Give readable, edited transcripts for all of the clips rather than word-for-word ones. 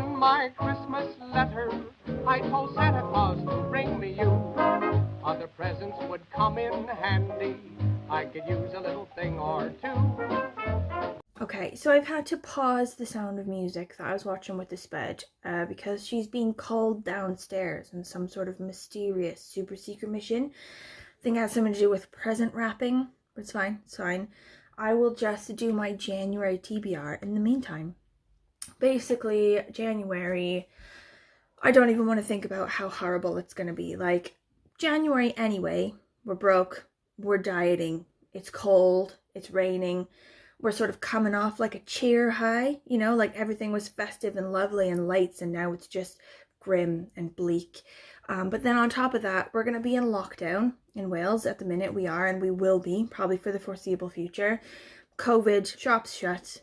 In my Christmas letter, I told Santa Claus to bring me you. Other presents would come in handy. I could use a little thing or two. Okay, so I've had to pause the Sound of Music that I was watching with this bed because she's being called downstairs in some sort of mysterious super secret mission. I think it has something to do with present wrapping, but it's fine, it's fine. I will just do my January TBR in the meantime. Basically, January, I don't even want to think about how horrible it's going to be. Like, January anyway, we're broke, we're dieting, it's cold, it's raining. We're sort of coming off like a cheer high, you know, like everything was festive and lovely and lights, and now it's just grim and bleak. But then on top of that, we're going to be in lockdown in Wales at the minute. We are, and we will be probably for the foreseeable future. COVID, shops shut.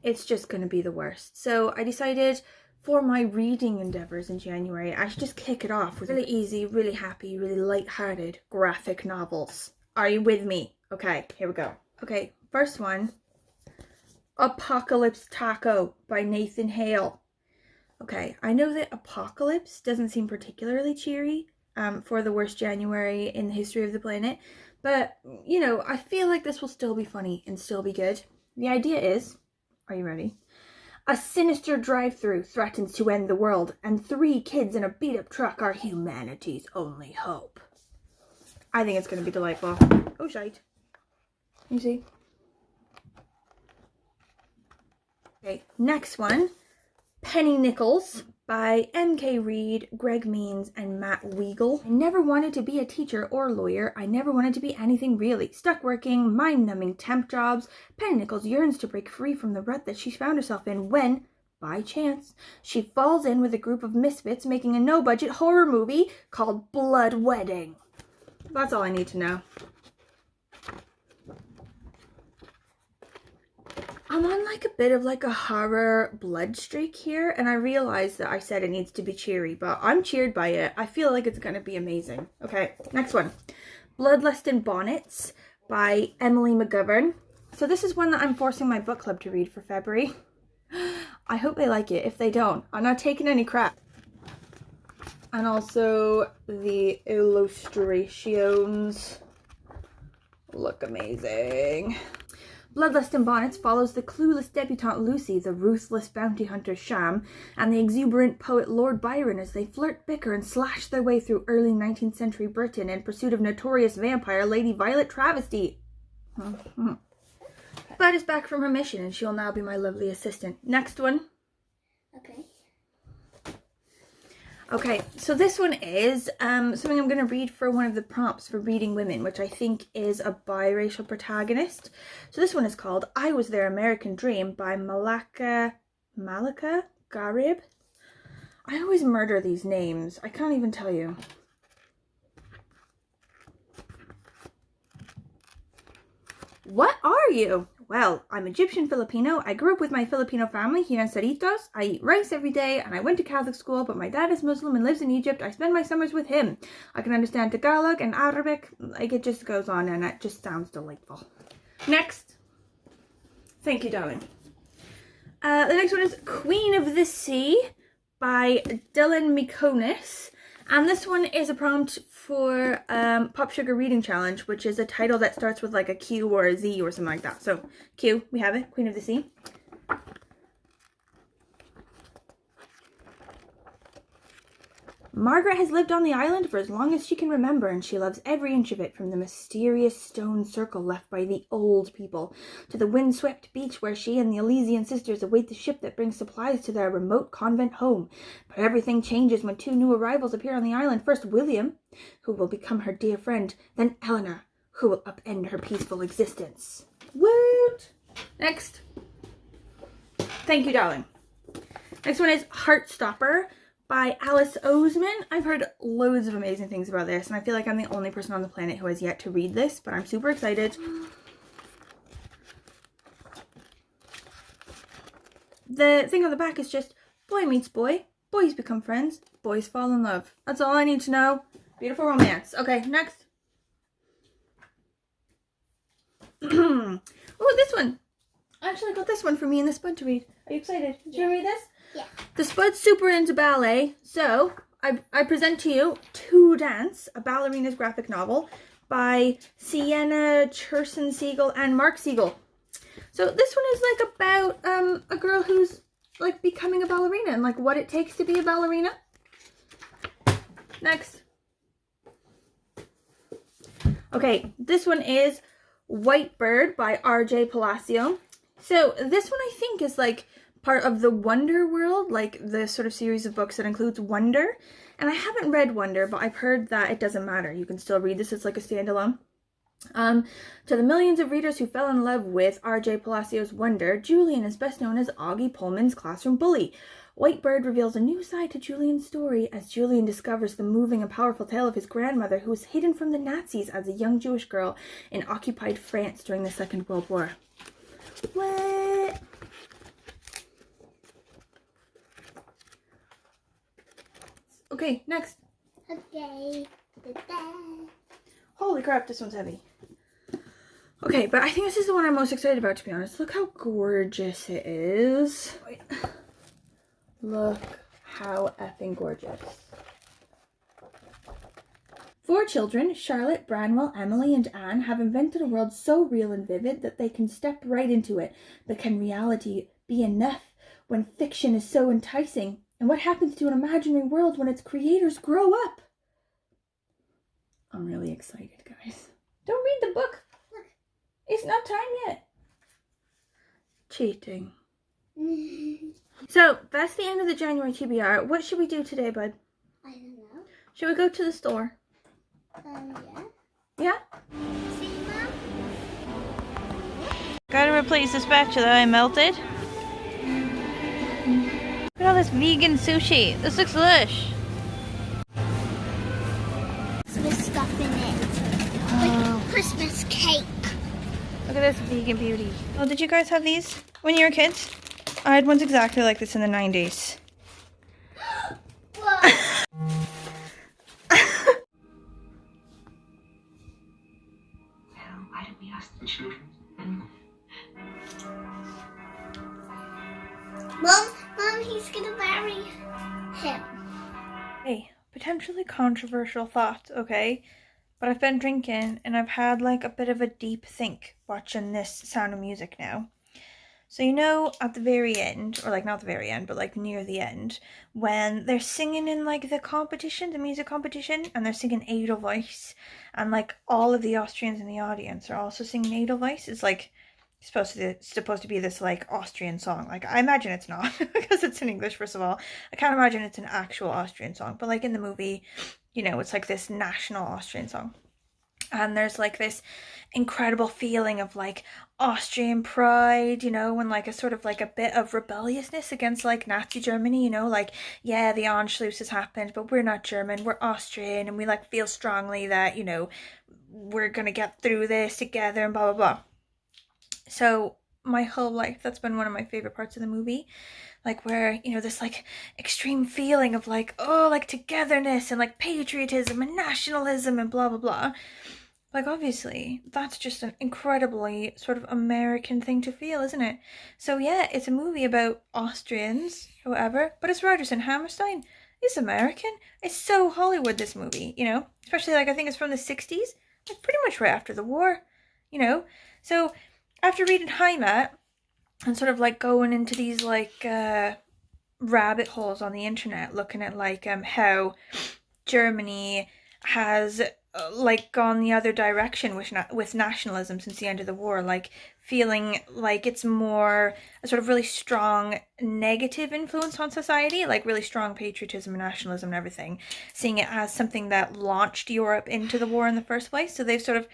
It's just going to be the worst. So I decided for my reading endeavors in January, I should just kick it off with really easy, really happy, really light-hearted graphic novels. Are you with me? Okay, here we go. Okay, first one, Apocalypse Taco by Nathan Hale. Okay, I know that apocalypse doesn't seem particularly cheery for the worst January in the history of the planet, but, you know, I feel like this will still be funny and still be good. The idea is, are you ready? A sinister drive-thru threatens to end the world, and 3 kids in a beat-up truck are humanity's only hope. I think it's going to be delightful. Oh, shite. You see? Okay, next one. Penny Nichols by M.K. Reid, Greg Means, and Matt Weigel. I never wanted to be a teacher or lawyer. I never wanted to be anything really. Stuck working, mind-numbing temp jobs. Penny Nichols yearns to break free from the rut that she found herself in when, by chance, she falls in with a group of misfits making a no-budget horror movie called Blood Wedding. That's all I need to know. I'm on like a bit of like a horror blood streak here, and I realize that I said it needs to be cheery, but I'm cheered by it. I feel like it's gonna be amazing. Okay, next one. Bloodlust in Bonnets by Emily McGovern. So this is one that I'm forcing my book club to read for February. I hope they like it. If they don't, I'm not taking any crap. And also the illustrations look amazing. Bloodlust in Bonnets follows the clueless debutante Lucy, the ruthless bounty hunter Sham, and the exuberant poet Lord Byron as they flirt, bicker, and slash their way through early 19th century Britain in pursuit of notorious vampire Lady Violet Travesty. Bud is back from her mission, and she'll now be my lovely assistant. Next one. Okay. Okay, so this one is something I'm going to read for one of the prompts for Reading Women, which I think is a biracial protagonist. So this one is called I Was Their American Dream by Malaka Garib. I always murder these names. I can't even tell you. What are you? Well, I'm Egyptian Filipino. I grew up with my Filipino family here in Cerritos. I eat rice every day, and I went to Catholic school, but my dad is Muslim and lives in Egypt. I spend my summers with him. I can understand Tagalog and Arabic. Like, it just goes on, and it just sounds delightful. Next. Thank you, darling. The next one is Queen of the Sea by Dylan Mikonis. And this one is a prompt for Pop Sugar Reading Challenge, which is a title that starts with like a Q or a Z or something like that. So, Q, we have it, Queen of the Sea. Margaret has lived on the island for as long as she can remember, and she loves every inch of it, from the mysterious stone circle left by the old people to the windswept beach where she and the Elysian sisters await the ship that brings supplies to their remote convent home. But everything changes when 2 new arrivals appear on the island. First, William, who will become her dear friend, then Eleanor, who will upend her peaceful existence. Woot! Next. Thank you, darling. Next one is Heartstopper by Alice Oseman. I've heard loads of amazing things about this, and I feel like I'm the only person on the planet who has yet to read this, but I'm super excited. The thing on the back is just boy meets boy, boys become friends, boys fall in love. That's all I need to know. Beautiful romance. Okay, next. Oh, this one. I actually got this one for me and this bud to read. Are you excited? Did you read this? Yeah. The Spud's super into ballet, so I present to you To Dance, a ballerina's graphic novel by Sienna Cherson-Siegel and Mark Siegel. So this one is like about a girl who's like becoming a ballerina and like what it takes to be a ballerina. Next. Okay, this one is White Bird by R.J. Palacio. So this one I think is like part of the Wonder world, like the sort of series of books that includes Wonder. And I haven't read Wonder, but I've heard that it doesn't matter. You can still read this. It's like a standalone. To the millions of readers who fell in love with R.J. Palacio's Wonder, Julian is best known as Augie Pullman's classroom bully. White Bird reveals a new side to Julian's story as Julian discovers the moving and powerful tale of his grandmother who was hidden from the Nazis as a young Jewish girl in occupied France during the Second World War. What? Okay, next. Okay. Holy crap, this one's heavy. Okay, but I think this is the one I'm most excited about, to be honest. Look how gorgeous it is. Wait. Look how effing gorgeous. 4 children, Charlotte, Branwell, Emily, and Anne, have invented a world so real and vivid that they can step right into it. But can reality be enough when fiction is so enticing? And what happens to an imaginary world when its creators grow up? I'm really excited, guys. Don't read the book. Look. It's not time yet. Cheating. So, that's the end of the January TBR. What should we do today, bud? I don't know. Should we go to the store? Yeah. Yeah? See, Mom? Gotta replace the spatula I melted. Look at all this vegan sushi. This looks lush. Christmas stuff in it. Like Christmas cake. Look at this vegan beauty. Oh, did you guys have these when you were kids? I had ones exactly like this in the 90s. Whoa. Why don't we ask the children? Mom, he's gonna marry him. Hey, potentially controversial thought, okay? But I've been drinking and I've had like a bit of a deep think watching this Sound of Music now. So you know at the very end, or like not the very end, but like near the end, when they're singing in like the competition, the music competition, and they're singing Edelweiss, and like all of the Austrians in the audience are also singing Edelweiss. It's like supposed to be this like Austrian song. Like I imagine it's not because it's in English, first of all. I can't imagine it's an actual Austrian song, but like in the movie, you know, it's like this national Austrian song. And there's like this incredible feeling of like Austrian pride, you know, and like a sort of like a bit of rebelliousness against like Nazi Germany, you know, like, yeah, the Anschluss has happened, but we're not German, we're Austrian, and we like feel strongly that, you know, we're gonna get through this together and blah, blah, blah. So my whole life, that's been one of my favorite parts of the movie. Like where, you know, this like extreme feeling of like, oh, like togetherness and like patriotism and nationalism and blah, blah, blah. Like, obviously, that's just an incredibly sort of American thing to feel, isn't it? So, yeah, it's a movie about Austrians, whatever, but it's Rodgers and Hammerstein. It's American. It's so Hollywood, this movie, you know? Especially, like, I think it's from the 60s. Like, pretty much right after the war, you know? So, after reading Heimat and sort of, like, going into these, like, rabbit holes on the internet, looking at, like, how Germany has like gone the other direction with nationalism since the end of the war, like feeling like it's more a sort of really strong negative influence on society, like really strong patriotism and nationalism and everything, seeing it as something that launched Europe into the war in the first place. So they've sort of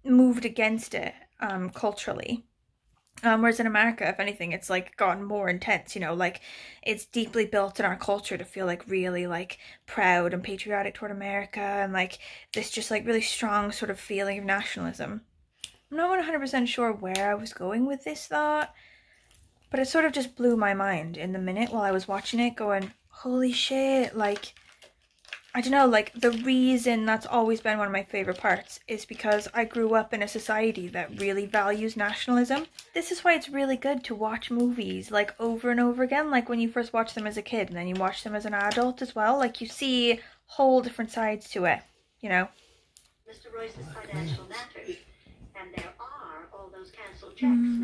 moved against it culturally. Whereas in America, if anything, it's like gotten more intense, you know, like it's deeply built in our culture to feel like really like proud and patriotic toward America, and like this just like really strong sort of feeling of nationalism. I'm not 100% sure where I was going with this thought, but it sort of just blew my mind in the minute while I was watching it, going, holy shit, like I don't know, like, the reason that's always been one of my favorite parts is because I grew up in a society that really values nationalism. This is why it's really good to watch movies, like, over and over again, like when you first watch them as a kid and then you watch them as an adult as well. Like, you see whole different sides to it, you know? Mr. Royce's financial matters, and there are all those cancelled checks.